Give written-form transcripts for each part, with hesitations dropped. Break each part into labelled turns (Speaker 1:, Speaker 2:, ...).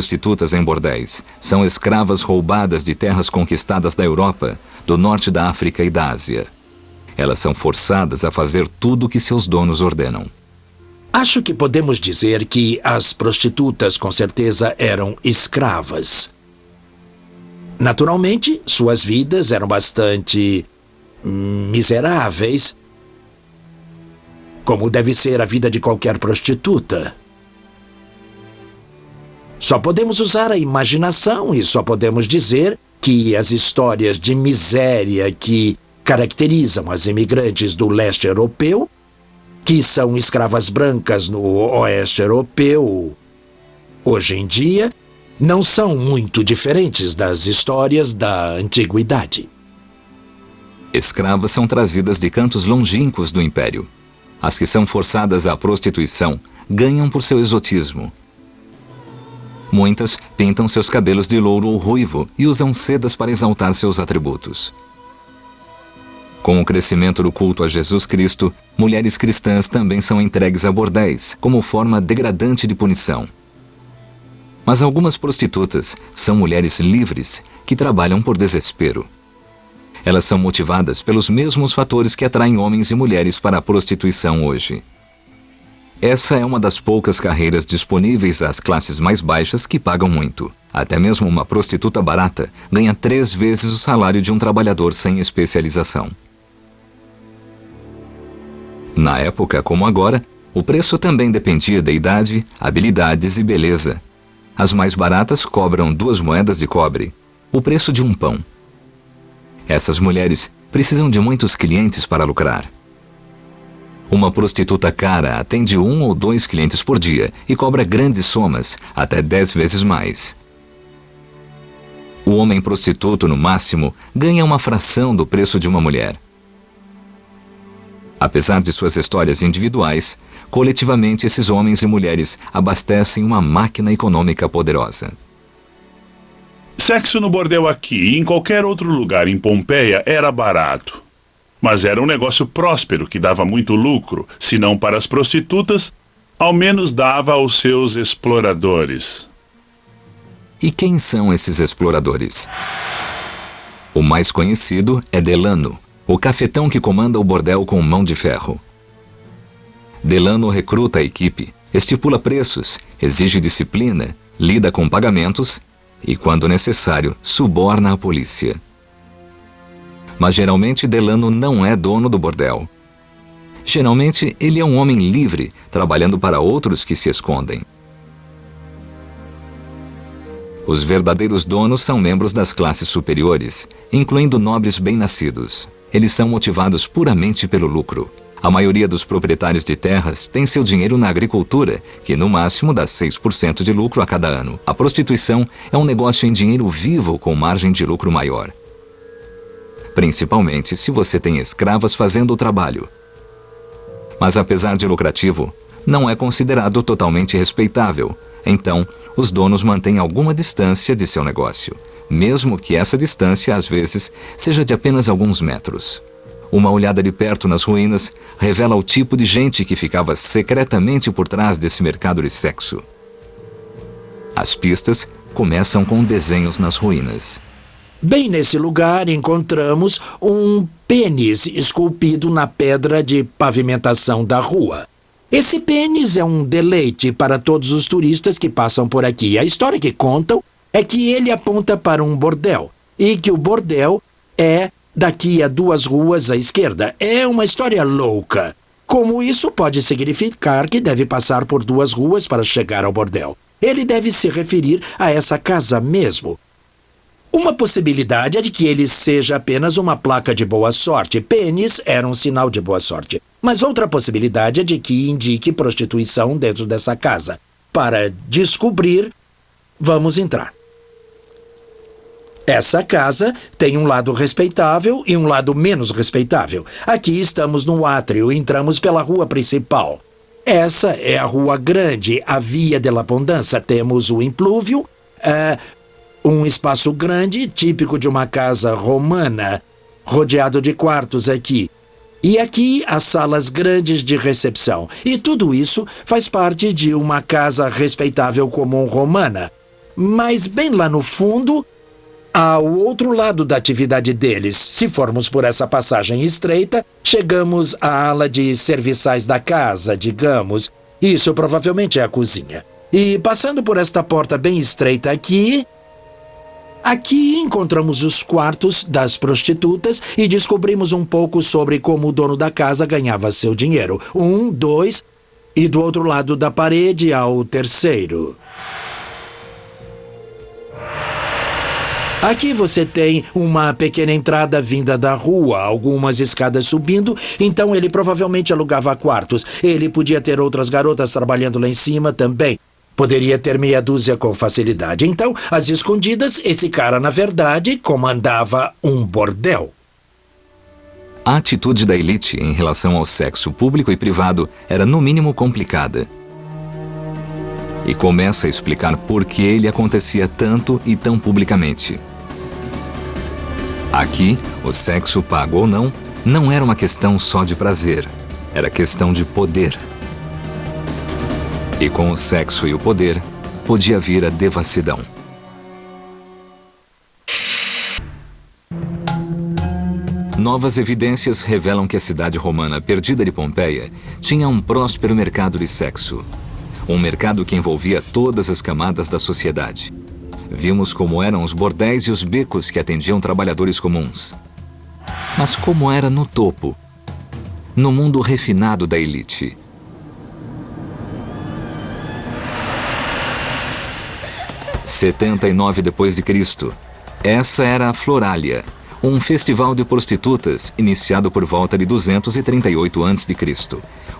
Speaker 1: prostitutas em bordéis são escravas roubadas de terras conquistadas da Europa, do norte da África e da Ásia. Elas são forçadas a fazer tudo o que seus donos ordenam.
Speaker 2: Acho que podemos dizer que as prostitutas com certeza eram escravas. Naturalmente, suas vidas eram bastante miseráveis, como deve ser a vida de qualquer prostituta. Só podemos usar a imaginação e só podemos dizer que as histórias de miséria que caracterizam as imigrantes do leste europeu, que são escravas brancas no oeste europeu hoje em dia, não são muito diferentes das histórias da antiguidade.
Speaker 1: Escravas são trazidas de cantos longínquos do império. As que são forçadas à prostituição ganham por seu exotismo. Muitas pintam seus cabelos de louro ou ruivo e usam sedas para exaltar seus atributos. Com o crescimento do culto a Jesus Cristo, mulheres cristãs também são entregues a bordéis, como forma degradante de punição. Mas algumas prostitutas são mulheres livres que trabalham por desespero. Elas são motivadas pelos mesmos fatores que atraem homens e mulheres para a prostituição hoje. Essa é uma das poucas carreiras disponíveis às classes mais baixas que pagam muito. Até mesmo uma prostituta barata ganha 3 vezes o salário de um trabalhador sem especialização. Na época, como agora, o preço também dependia da idade, habilidades e beleza. As mais baratas cobram 2 moedas de cobre, o preço de um pão. Essas mulheres precisam de muitos clientes para lucrar. Uma prostituta cara atende 1 ou 2 clientes por dia e cobra grandes somas, até 10 vezes mais. O homem prostituto, no máximo, ganha uma fração do preço de uma mulher. Apesar de suas histórias individuais, coletivamente esses homens e mulheres abastecem uma máquina econômica poderosa.
Speaker 3: Sexo no bordel aqui e em qualquer outro lugar em Pompeia era barato. Mas era um negócio próspero que dava muito lucro, se não para as prostitutas, ao menos dava aos seus exploradores.
Speaker 1: E quem são esses exploradores? O mais conhecido é Delano, o cafetão que comanda o bordel com mão de ferro. Delano recruta a equipe, estipula preços, exige disciplina, lida com pagamentos e, quando necessário, suborna a polícia. Mas geralmente Delano não é dono do bordel. Geralmente ele é um homem livre, trabalhando para outros que se escondem. Os verdadeiros donos são membros das classes superiores, incluindo nobres bem-nascidos. Eles são motivados puramente pelo lucro. A maioria dos proprietários de terras tem seu dinheiro na agricultura, que no máximo dá 6% de lucro a cada ano. A prostituição é um negócio em dinheiro vivo com margem de lucro maior. Principalmente se você tem escravas fazendo o trabalho. Mas apesar de lucrativo, não é considerado totalmente respeitável. Então, os donos mantêm alguma distância de seu negócio, mesmo que essa distância, às vezes, seja de apenas alguns metros. Uma olhada de perto nas ruínas revela o tipo de gente que ficava secretamente por trás desse mercado de sexo. As pistas começam com desenhos nas ruínas.
Speaker 2: Bem nesse lugar encontramos um pênis esculpido na pedra de pavimentação da rua. Esse pênis é um deleite para todos os turistas que passam por aqui. A história que contam é que ele aponta para um bordel e que o bordel é daqui a 2 ruas à esquerda. É uma história louca. Como isso pode significar que deve passar por 2 ruas para chegar ao bordel? Ele deve se referir a essa casa mesmo. Uma possibilidade é de que ele seja apenas uma placa de boa sorte. Pênis era um sinal de boa sorte. Mas outra possibilidade é de que indique prostituição dentro dessa casa. Para descobrir, vamos entrar. Essa casa tem um lado respeitável e um lado menos respeitável. Aqui estamos no átrio, entramos pela rua principal. Essa é a rua grande, a Via della Abundanza. Temos o implúvio, um espaço grande, típico de uma casa romana, rodeado de quartos aqui. E aqui as salas grandes de recepção. E tudo isso faz parte de uma casa respeitável comum romana. Mas bem lá no fundo, ao outro lado da atividade deles, se formos por essa passagem estreita, chegamos à ala de serviçais da casa, digamos. Isso provavelmente é a cozinha. E passando por esta porta bem estreita aqui encontramos os quartos das prostitutas e descobrimos um pouco sobre como o dono da casa ganhava seu dinheiro. 1, 2, e do outro lado da parede ao terceiro. Aqui você tem uma pequena entrada vinda da rua, algumas escadas subindo, então ele provavelmente alugava quartos. Ele podia ter outras garotas trabalhando lá em cima também. Poderia ter meia dúzia com facilidade. Então, às escondidas, esse cara, na verdade, comandava um bordel.
Speaker 1: A atitude da elite em relação ao sexo público e privado era no mínimo complicada. E começa a explicar por que ele acontecia tanto e tão publicamente. Aqui, o sexo pago ou não era uma questão só de prazer, era questão de poder. E com o sexo e o poder, podia vir a devassidão. Novas evidências revelam que a cidade romana perdida de Pompeia tinha um próspero mercado de sexo. Um mercado que envolvia todas as camadas da sociedade. Vimos como eram os bordéis e os becos que atendiam trabalhadores comuns. Mas como era no topo, no mundo refinado da elite? Em 79 d.C., essa era a Floralia, um festival de prostitutas iniciado por volta de 238 a.C.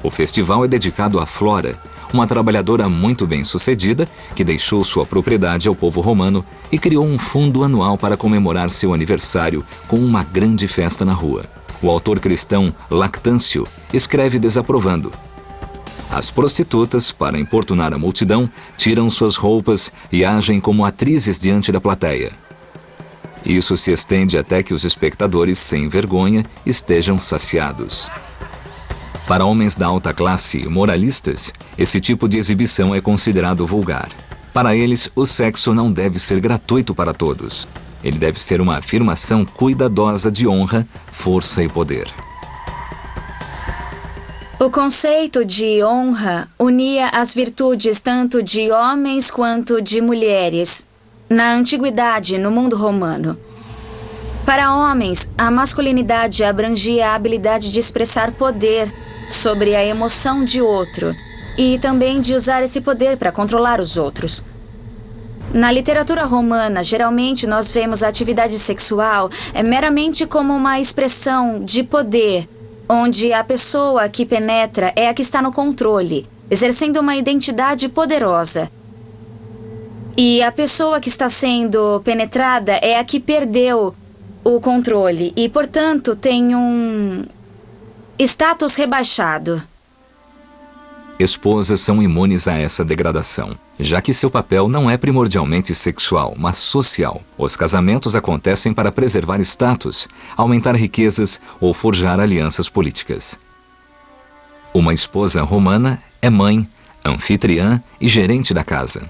Speaker 1: O festival é dedicado a Flora, uma trabalhadora muito bem-sucedida que deixou sua propriedade ao povo romano e criou um fundo anual para comemorar seu aniversário com uma grande festa na rua. O autor cristão Lactâncio escreve desaprovando: as prostitutas, para importunar a multidão, tiram suas roupas e agem como atrizes diante da plateia. Isso se estende até que os espectadores, sem vergonha, estejam saciados. Para homens da alta classe e moralistas, esse tipo de exibição é considerado vulgar. Para eles, o sexo não deve ser gratuito para todos. Ele deve ser uma afirmação cuidadosa de honra, força e poder.
Speaker 4: O conceito de honra unia as virtudes tanto de homens quanto de mulheres, na antiguidade, no mundo romano. Para homens, a masculinidade abrangia a habilidade de expressar poder sobre a emoção de outro e também de usar esse poder para controlar os outros. Na literatura romana, geralmente nós vemos a atividade sexual meramente como uma expressão de poder, onde a pessoa que penetra é a que está no controle, exercendo uma identidade poderosa. E a pessoa que está sendo penetrada é a que perdeu o controle e, portanto, tem um status rebaixado.
Speaker 1: Esposas são imunes a essa degradação, já que seu papel não é primordialmente sexual, mas social. Os casamentos acontecem para preservar status, aumentar riquezas ou forjar alianças políticas. Uma esposa romana é mãe, anfitriã e gerente da casa.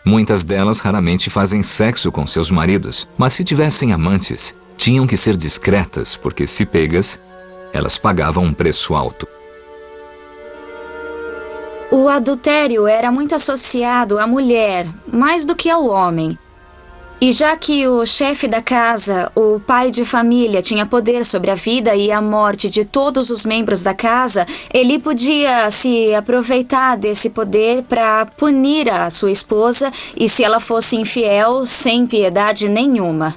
Speaker 1: Muitas delas raramente fazem sexo com seus maridos, mas se tivessem amantes, tinham que ser discretas, porque se pegas, elas pagavam um preço alto.
Speaker 4: O adultério era muito associado à mulher, mais do que ao homem. E já que o chefe da casa, o pai de família, tinha poder sobre a vida e a morte de todos os membros da casa, ele podia se aproveitar desse poder para punir a sua esposa e, se ela fosse infiel, sem piedade nenhuma.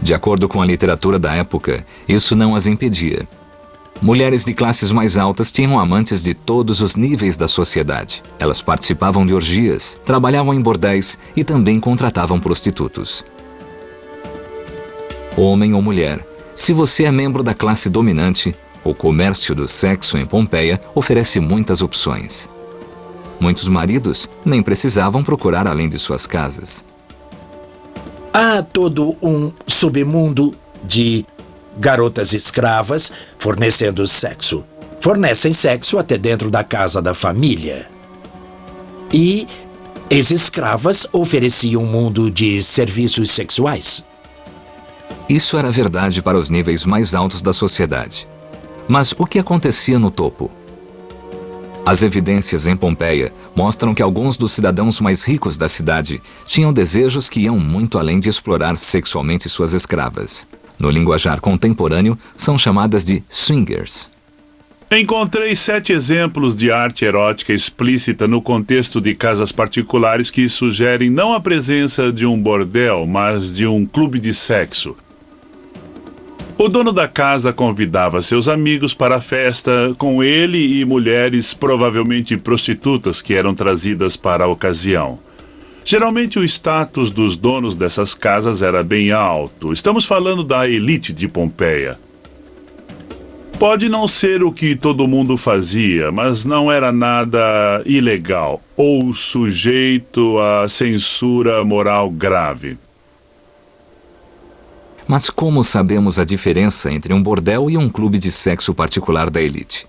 Speaker 1: De acordo com a literatura da época, isso não as impedia. Mulheres de classes mais altas tinham amantes de todos os níveis da sociedade. Elas participavam de orgias, trabalhavam em bordéis e também contratavam prostitutos. Homem ou mulher, se você é membro da classe dominante, o comércio do sexo em Pompeia oferece muitas opções. Muitos maridos nem precisavam procurar além de suas casas.
Speaker 2: Há todo um submundo de garotas escravas fornecendo sexo. fornecem sexo até dentro da casa da família. E ex-escravas ofereciam um mundo de serviços sexuais.
Speaker 1: Isso era verdade para os níveis mais altos da sociedade. Mas o que acontecia no topo? As evidências em Pompeia mostram que alguns dos cidadãos mais ricos da cidade tinham desejos que iam muito além de explorar sexualmente suas escravas. No linguajar contemporâneo, são chamadas de swingers.
Speaker 3: Encontrei 7 exemplos de arte erótica explícita no contexto de casas particulares que sugerem não a presença de um bordel, mas de um clube de sexo. O dono da casa convidava seus amigos para a festa com ele e mulheres, provavelmente prostitutas, que eram trazidas para a ocasião. Geralmente o status dos donos dessas casas era bem alto. Estamos falando da elite de Pompeia. Pode não ser o que todo mundo fazia, mas não era nada ilegal ou sujeito a censura moral grave.
Speaker 1: Mas como sabemos a diferença entre um bordel e um clube de sexo particular da elite?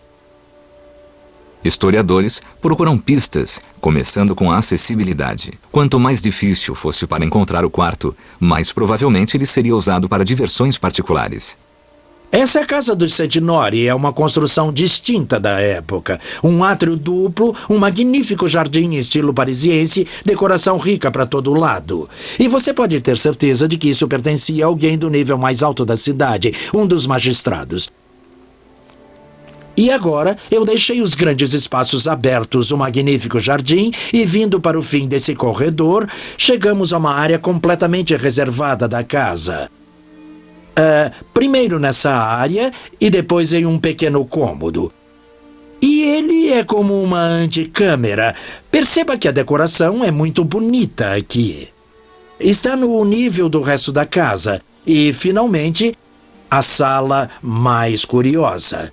Speaker 1: Historiadores procuram pistas, começando com a acessibilidade. Quanto mais difícil fosse para encontrar o quarto, mais provavelmente ele seria usado para diversões particulares.
Speaker 2: Essa é a casa dos Setinori, é uma construção distinta da época. Um átrio duplo, um magnífico jardim em estilo parisiense, decoração rica para todo lado. E você pode ter certeza de que isso pertencia a alguém do nível mais alto da cidade, um dos magistrados. E agora, eu deixei os grandes espaços abertos, o magnífico jardim, e vindo para o fim desse corredor, chegamos a uma área completamente reservada da casa. Primeiro nessa área e depois em um pequeno cômodo. E ele é como uma antecâmara. Perceba que a decoração é muito bonita aqui. Está no nível do resto da casa. E, finalmente, a sala mais curiosa,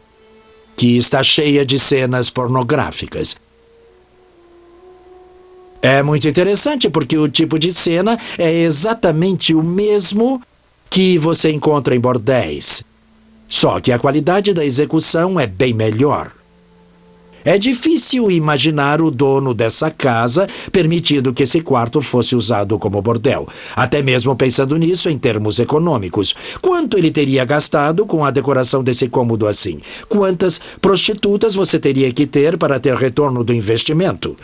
Speaker 2: que está cheia de cenas pornográficas. É muito interessante porque o tipo de cena é exatamente o mesmo que você encontra em bordéis. Só que a qualidade da execução é bem melhor. É difícil imaginar o dono dessa casa permitindo que esse quarto fosse usado como bordel. Até mesmo pensando nisso em termos econômicos. Quanto ele teria gastado com a decoração desse cômodo assim? Quantas prostitutas você teria que ter para ter retorno do investimento?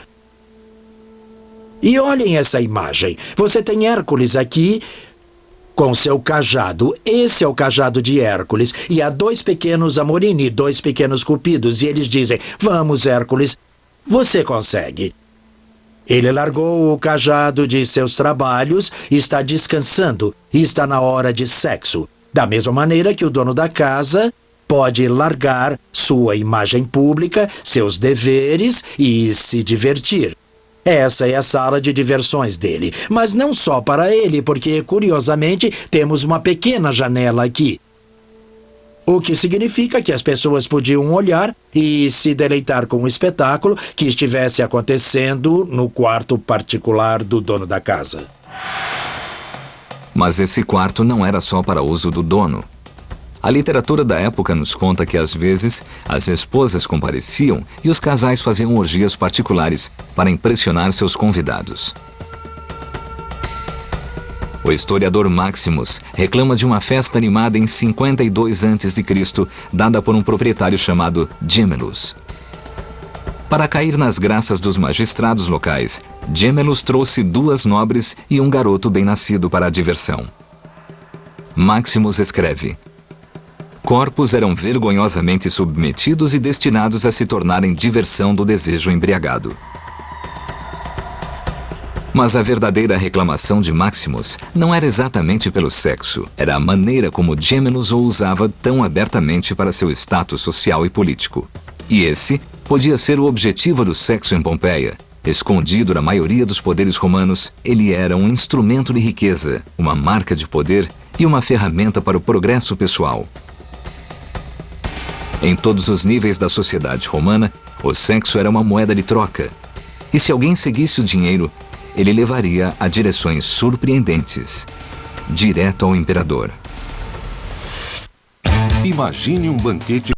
Speaker 2: E olhem essa imagem. Você tem Hércules aqui com seu cajado. Esse é o cajado de Hércules. E há 2 pequenos Amorini, 2 pequenos Cupidos. E eles dizem, vamos, Hércules, você consegue. Ele largou o cajado de seus trabalhos, está descansando e está na hora de sexo. Da mesma maneira que o dono da casa pode largar sua imagem pública, seus deveres e se divertir. Essa é a sala de diversões dele, mas não só para ele, porque, curiosamente, temos uma pequena janela aqui. O que significa que as pessoas podiam olhar e se deleitar com o espetáculo que estivesse acontecendo no quarto particular do dono da casa.
Speaker 1: Mas esse quarto não era só para uso do dono. A literatura da época nos conta que, às vezes, as esposas compareciam e os casais faziam orgias particulares para impressionar seus convidados. O historiador Maximus reclama de uma festa animada em 52 a.C., dada por um proprietário chamado Gemellus. Para cair nas graças dos magistrados locais, Gemellus trouxe 2 nobres e um garoto bem-nascido para a diversão. Maximus escreve: corpos eram vergonhosamente submetidos e destinados a se tornarem diversão do desejo embriagado. Mas a verdadeira reclamação de Maximus não era exatamente pelo sexo, era a maneira como Gemellus o usava tão abertamente para seu status social e político. E esse podia ser o objetivo do sexo em Pompeia. Escondido na maioria dos poderes romanos, ele era um instrumento de riqueza, uma marca de poder e uma ferramenta para o progresso pessoal. Em todos os níveis da sociedade romana, o sexo era uma moeda de troca. E se alguém seguisse o dinheiro, ele levaria a direções surpreendentes, direto ao imperador.
Speaker 5: Imagine um banquete